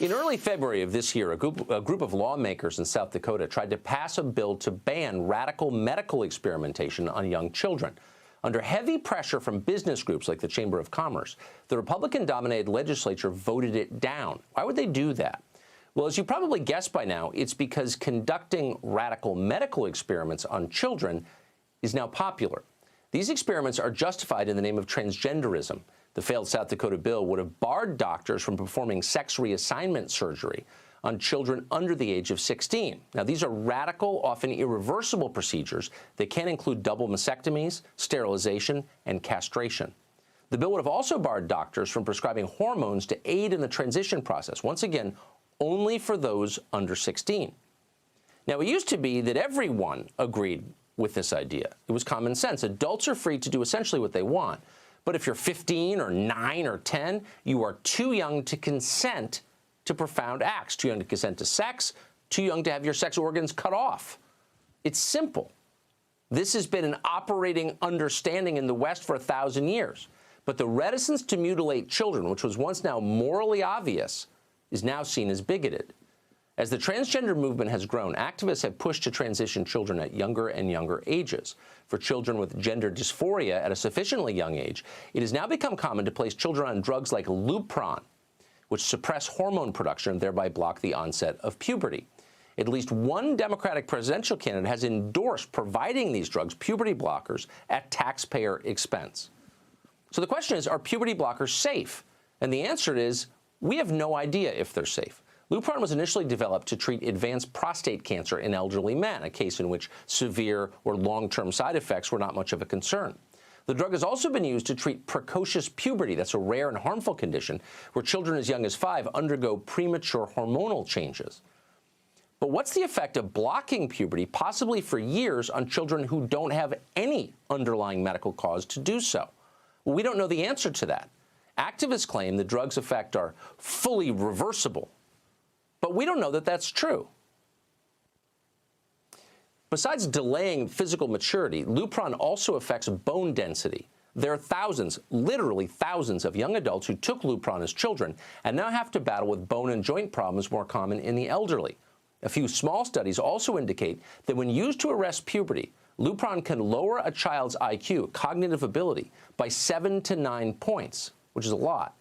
In early February of this year, a group of lawmakers in South Dakota tried to pass a bill to ban radical medical experimentation on young children. Under heavy pressure from business groups like the Chamber of Commerce, the Republican-dominated legislature voted it down. Why would they do that? Well, as you probably guessed by now, it's because conducting radical medical experiments on children is now popular. These experiments are justified in the name of transgenderism. The failed South Dakota bill would have barred doctors from performing sex reassignment surgery on children under the age of 16. Now, these are radical, often irreversible procedures that can include double mastectomies, sterilization, and castration. The bill would have also barred doctors from prescribing hormones to aid in the transition process, once again, only for those under 16. Now, it used to be that everyone agreed with this idea. It was common sense. Adults are free to do essentially what they want. But if you're 15 or 9 or 10, you are too young to consent to profound acts, too young to consent to sex, too young to have your sex organs cut off. It's simple. This has been an operating understanding in the West for 1,000 years. But the reticence to mutilate children, which was once now morally obvious, is now seen as bigoted. As the transgender movement has grown, activists have pushed to transition children at younger and younger ages. For children with gender dysphoria at a sufficiently young age, it has now become common to place children on drugs like Lupron, which suppress hormone production and thereby block the onset of puberty. At least one Democratic presidential candidate has endorsed providing these drugs, puberty blockers, at taxpayer expense. So the question is, are puberty blockers safe? And the answer is, we have no idea if they're safe. Lupron was initially developed to treat advanced prostate cancer in elderly men, a case in which severe or long-term side effects were not much of a concern. The drug has also been used to treat precocious puberty. That's a rare and harmful condition where children as young as 5 undergo premature hormonal changes. But what's the effect of blocking puberty, possibly for years, on children who don't have any underlying medical cause to do so? Well, we don't know the answer to that. Activists claim the drug's effects are fully reversible. But we don't know that that's true. Besides delaying physical maturity, Lupron also affects bone density. There are thousands, literally thousands, of young adults who took Lupron as children and now have to battle with bone and joint problems more common in the elderly. A few small studies also indicate that when used to arrest puberty, Lupron can lower a child's IQ, cognitive ability, by 7 to 9 points, which is a lot.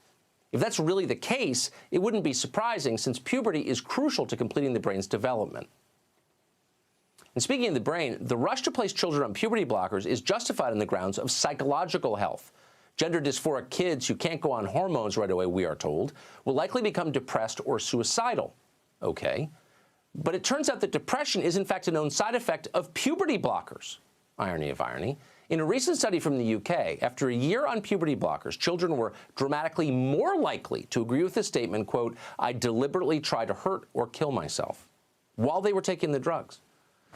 If that's really the case, it wouldn't be surprising, since puberty is crucial to completing the brain's development. And speaking of the brain, the rush to place children on puberty blockers is justified on the grounds of psychological health. Gender dysphoric kids who can't go on hormones right away, we are told, will likely become depressed or suicidal. Okay. But it turns out that depression is in fact a known side effect of puberty blockers. Irony of irony. In a recent study from the UK, after a year on puberty blockers, children were dramatically more likely to agree with the statement, quote, "I deliberately try to hurt or kill myself," while they were taking the drugs.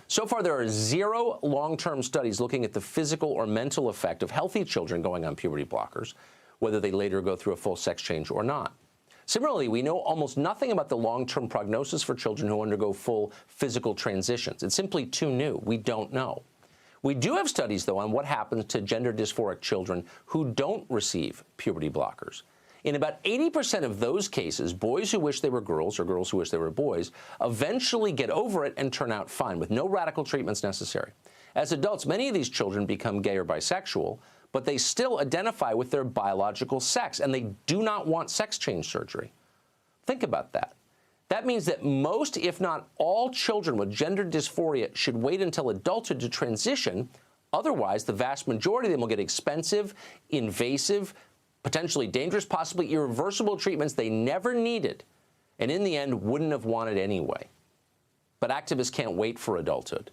So far, there are 0 long-term studies looking at the physical or mental effect of healthy children going on puberty blockers, whether they later go through a full sex change or not. Similarly, we know almost nothing about the long-term prognosis for children who undergo full physical transitions. It's simply too new. We don't know. We do have studies, though, on what happens to gender dysphoric children who don't receive puberty blockers. In about 80% of those cases, boys who wish they were girls or girls who wish they were boys eventually get over it and turn out fine, with no radical treatments necessary. As adults, many of these children become gay or bisexual, but they still identify with their biological sex, and they do not want sex change surgery. Think about that. That means that most, if not all, children with gender dysphoria should wait until adulthood to transition. Otherwise, the vast majority of them will get expensive, invasive, potentially dangerous, possibly irreversible treatments they never needed, and in the end wouldn't have wanted anyway. But activists can't wait for adulthood.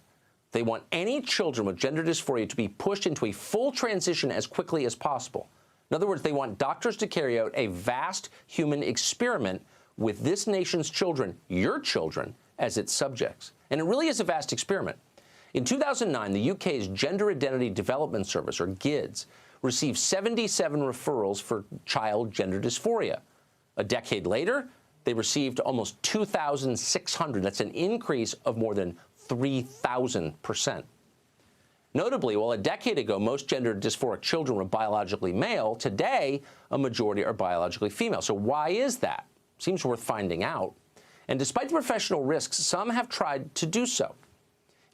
They want any children with gender dysphoria to be pushed into a full transition as quickly as possible. In other words, they want doctors to carry out a vast human experiment with this nation's children, your children, as its subjects. And it really is a vast experiment. In 2009, the UK's Gender Identity Development Service, or GIDS, received 77 referrals for child gender dysphoria. A decade later, they received almost 2,600. That's an increase of more than 3,000%. Notably, while a decade ago most gender dysphoric children were biologically male, today a majority are biologically female. So why is that? Seems worth finding out. And despite the professional risks, some have tried to do so.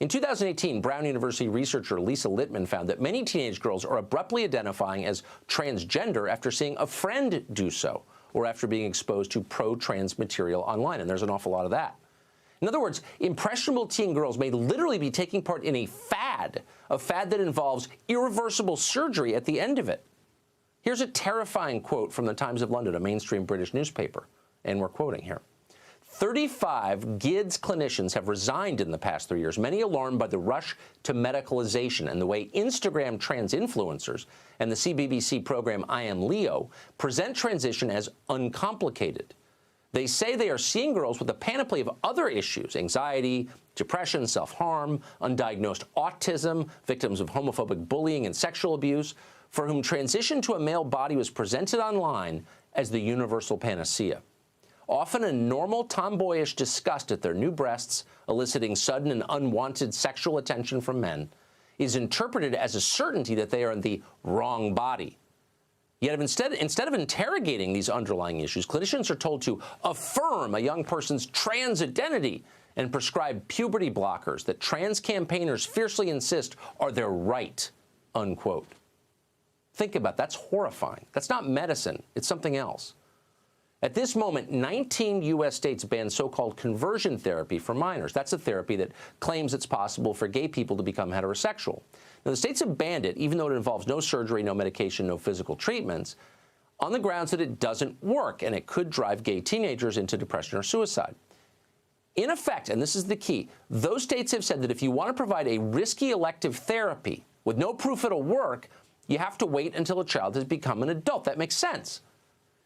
In 2018, Brown University researcher Lisa Littman found that many teenage girls are abruptly identifying as transgender after seeing a friend do so, or after being exposed to pro-trans material online, and there's an awful lot of that. In other words, impressionable teen girls may literally be taking part in a fad that involves irreversible surgery at the end of it. Here's a terrifying quote from the Times of London, a mainstream British newspaper, and we're quoting here. 35 GIDS clinicians have resigned in the past 3 years, many alarmed by the rush to medicalization and the way Instagram trans influencers and the CBBC program I Am Leo present transition as uncomplicated. They say they are seeing girls with a panoply of other issues, anxiety, depression, self-harm, undiagnosed autism, victims of homophobic bullying and sexual abuse, for whom transition to a male body was presented online as the universal panacea. Often a normal tomboyish disgust at their new breasts, eliciting sudden and unwanted sexual attention from men, is interpreted as a certainty that they are in the wrong body. Yet instead of interrogating these underlying issues, clinicians are told to affirm a young person's trans identity and prescribe puberty blockers that trans campaigners fiercely insist are their right, unquote. Think about it. That's horrifying. That's not medicine. It's something else. At this moment, 19 U.S. states ban so-called conversion therapy for minors. That's a therapy that claims it's possible for gay people to become heterosexual. Now, the states have banned it, even though it involves no surgery, no medication, no physical treatments, on the grounds that it doesn't work and it could drive gay teenagers into depression or suicide. In effect, and this is the key, those states have said that if you want to provide a risky elective therapy with no proof it'll work, you have to wait until a child has become an adult. That makes sense.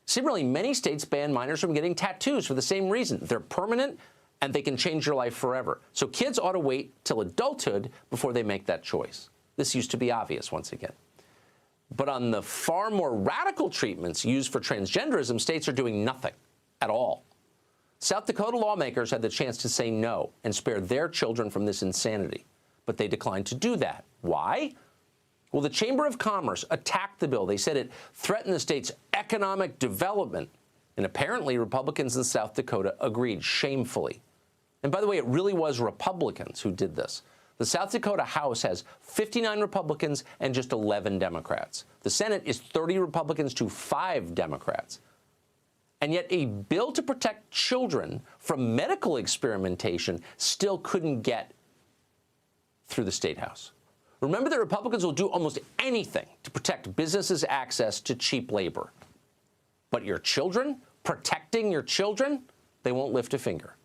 Similarly, many states ban minors from getting tattoos for the same reason. They're permanent, and they can change your life forever. So kids ought to wait till adulthood before they make that choice. This used to be obvious, once again. But on the far more radical treatments used for transgenderism, states are doing nothing at all. South Dakota lawmakers had the chance to say no and spare their children from this insanity, but they declined to do that. Why? Well, the Chamber of Commerce attacked the bill. They said it threatened the state's economic development. And apparently, Republicans in South Dakota agreed shamefully. And by the way, it really was Republicans who did this. The South Dakota House has 59 Republicans and just 11 Democrats. The Senate is 30 Republicans to 5 Democrats. And yet a bill to protect children from medical experimentation still couldn't get through the State House. Remember that Republicans will do almost anything to protect businesses' access to cheap labor. But your children, protecting your children, they won't lift a finger.